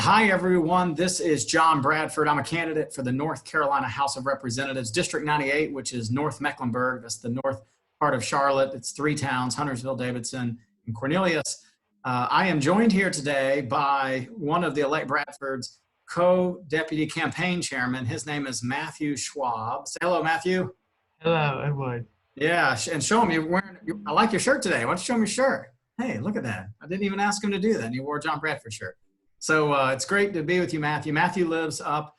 Hi, everyone. This is John Bradford. I'm a candidate for the North Carolina House of Representatives, District 98, which is North Mecklenburg. That's the north part of Charlotte. It's three towns, Huntersville, Davidson, and Cornelius. I am joined here today by one of the elect Bradford's co-deputy campaign chairman. His name is Matthew Schwab. Say hello, Matthew. Hello, everyone. Yeah, and show him you're wearing. I like your shirt today. Why don't you show me your shirt? Hey, look at that. I didn't even ask him to do that. And he wore a John Bradford shirt. So it's great to be with you, Matthew. Matthew lives up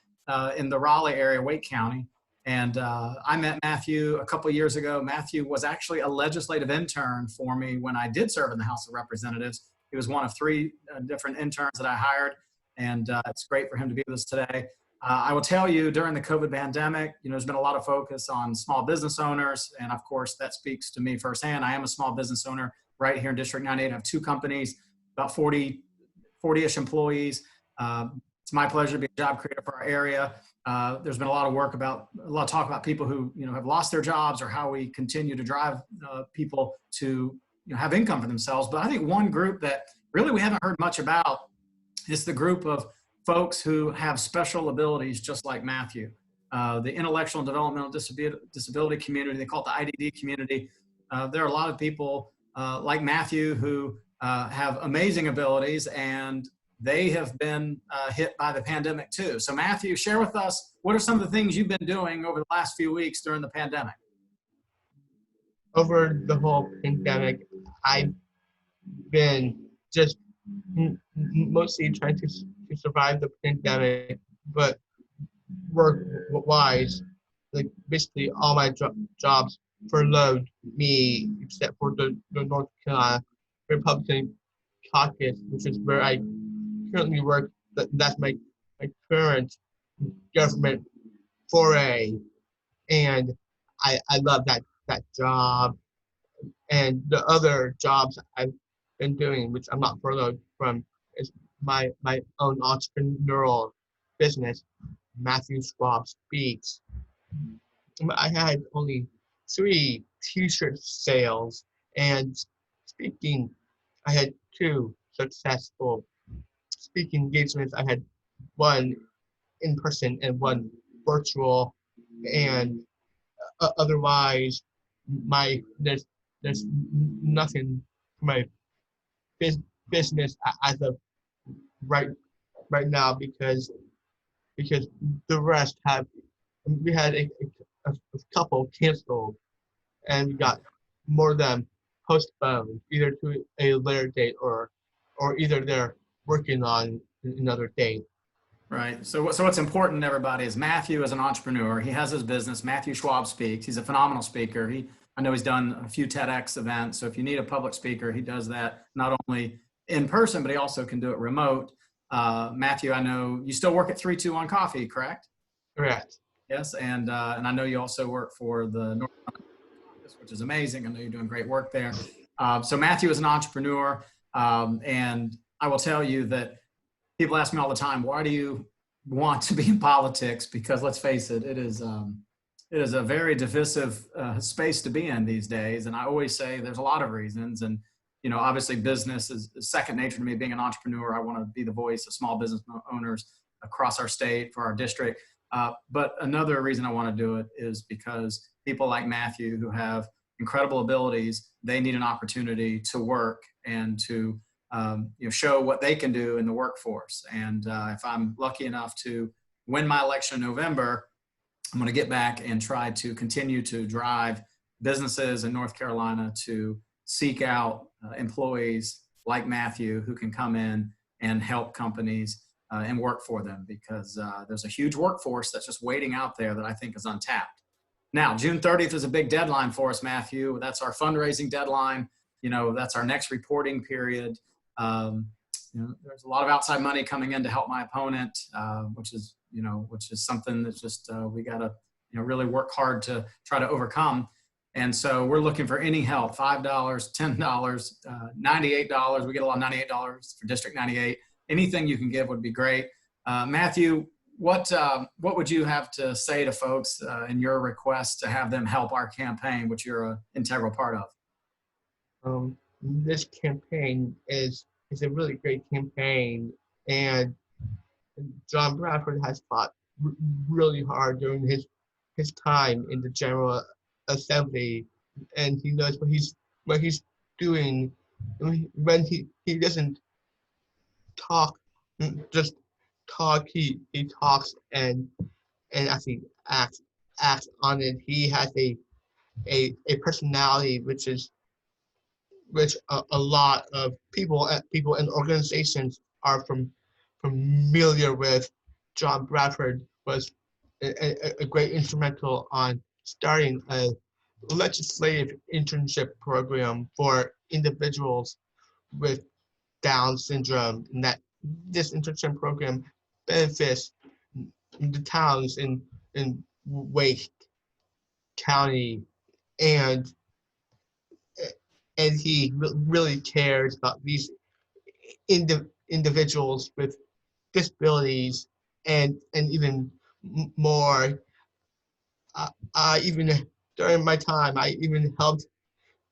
in the Raleigh area, Wake County. And I met Matthew a couple of years ago. Matthew was actually a legislative intern for me when I did serve in the House of Representatives. He was one of three different interns that I hired. And it's great for him to be with us today. I will tell you, during the COVID pandemic, there's been a lot of focus on small business owners. And of course, that speaks to me firsthand. I am a small business owner right here in District 98. I have two companies, about 40-ish employees. It's my pleasure to be a job creator for our area. There's been a lot of talk about people who have lost their jobs, or how we continue to drive people to have income for themselves. But I think one group that really we haven't heard much about is the group of folks who have special abilities, just like Matthew. The intellectual and developmental disability community, they call it the IDD community. There are a lot of people like Matthew who have amazing abilities, and they have been hit by the pandemic too. So Matthew, share with us, what are some of the things you've been doing over the last few weeks during the pandemic? Over the whole pandemic, I've been just mostly trying to survive the pandemic, but work-wise, like basically all my jobs furloughed me, except for the North Carolina Republican Caucus, which is where I currently work. That's my current government foray, and I love that job. And the other jobs I've been doing, which I'm not furloughed from, is my own entrepreneurial business, Matthew Schwab Speaks. I had only 3 t-shirt sales, and speaking, I had 2 successful speaking engagements. I had 1 in person and 1 virtual, and otherwise, there's nothing for my business as of right now, because the rest we had a couple canceled, and we got more of them postponed, either to a later date or either they're working on another date. Right. So what's important to everybody is Matthew is an entrepreneur. He has his business, Matthew Schwab Speaks. He's a phenomenal speaker. I know he's done a few TEDx events. So if you need a public speaker, he does that not only in person, but he also can do it remote. Matthew, I know you still work at 321 Coffee, correct? Correct. Yes. And I know you also work for the North Carolina, which is amazing. I know you're doing great work there. So Matthew is an entrepreneur. And I will tell you that people ask me all the time, why do you want to be in politics? Because let's face it, it is a very divisive space to be in these days. And I always say there's a lot of reasons. And, obviously business is second nature to me. Being an entrepreneur, I want to be the voice of small business owners across our state, for our district. But another reason I want to do it is because people like Matthew, who have incredible abilities, they need an opportunity to work and to show what they can do in the workforce. And if I'm lucky enough to win my election in November, I'm going to get back and try to continue to drive businesses in North Carolina to seek out employees like Matthew who can come in and help companies and work for them, because there's a huge workforce that's just waiting out there that I think is untapped. Now, June 30th is a big deadline for us, Matthew. That's our fundraising deadline. That's our next reporting period. There's a lot of outside money coming in to help my opponent, which is something that's just we got to really work hard to try to overcome. And so we're looking for any help: $5, $10, $98. We get a lot of $98 for District 98. Anything you can give would be great. Matthew, what would you have to say to folks in your request to have them help our campaign, which you're an integral part of? This campaign is a really great campaign, and John Bradford has fought really hard during his time in the General Assembly, and he knows what he's doing when he doesn't talk, just talk. He talks and actually acts on it. He has a personality which a lot of people and organizations are familiar with. John Bradford was a great instrumental on starting a legislative internship program for individuals with Down syndrome, and that this internship program benefits the towns in Wake County, and he really cares about these individuals with disabilities, and even more. I even during my time, I even helped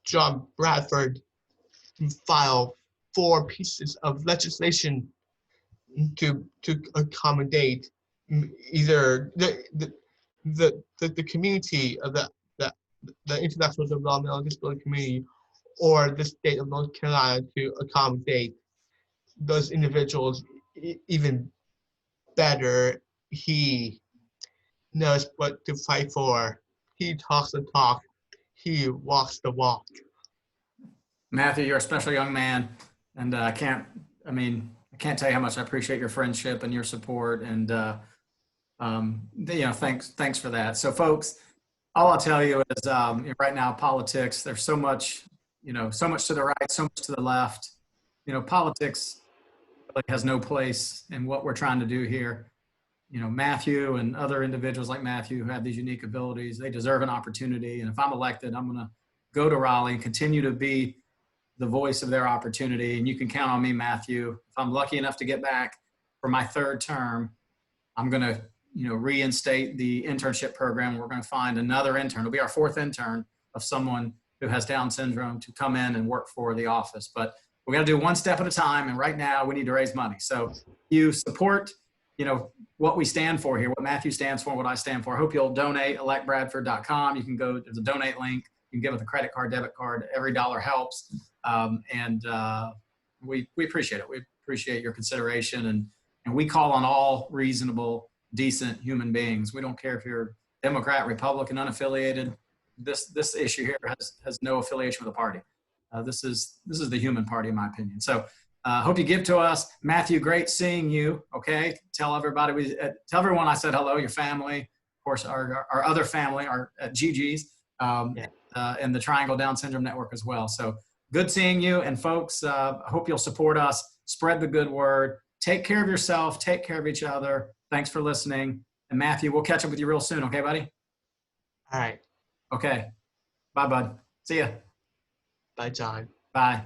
John Bradford file 4 pieces of legislation to accommodate either the community of the intellectual developmental disability community or the state of North Carolina to accommodate those individuals even better. He knows what to fight for. He talks the talk. He walks the walk. Matthew, you're a special young man, and I can't tell you how much I appreciate your friendship and your support, and thanks for that. So, folks, all I'll tell you is, right now, politics. There's so much, so much to the right, so much to the left. Politics really has no place in what we're trying to do here. Matthew and other individuals like Matthew who have these unique abilities, they deserve an opportunity. And if I'm elected, I'm going to go to Raleigh and continue to be the voice of their opportunity. And you can count on me, Matthew. If I'm lucky enough to get back for my 3rd term, I'm going to, reinstate the internship program. We're going to find another intern. It'll be our 4th intern of someone who has Down syndrome to come in and work for the office. But we got to do one step at a time. And right now we need to raise money. So you support, what we stand for here, what Matthew stands for, what I stand for. I hope you'll donate, electbradford.com. You can go, there's a donate link. You can give with a credit card, debit card. Every dollar helps. We appreciate it. We appreciate your consideration. And we call on all reasonable, decent human beings. We don't care if you're Democrat, Republican, unaffiliated. This issue here has no affiliation with a party. This is the human party, in my opinion. So hope you give to us. Matthew, great seeing you. Okay. Tell everyone I said hello, your family, of course, our other family, our at Gigi's, and the Triangle Down Syndrome Network as well. So good seeing you. And folks, I hope you'll support us, spread the good word, take care of yourself, take care of each other. Thanks for listening. And Matthew, we'll catch up with you real soon. Okay, buddy? All right. Okay. Bye, bud. See ya. Bye, John. Bye.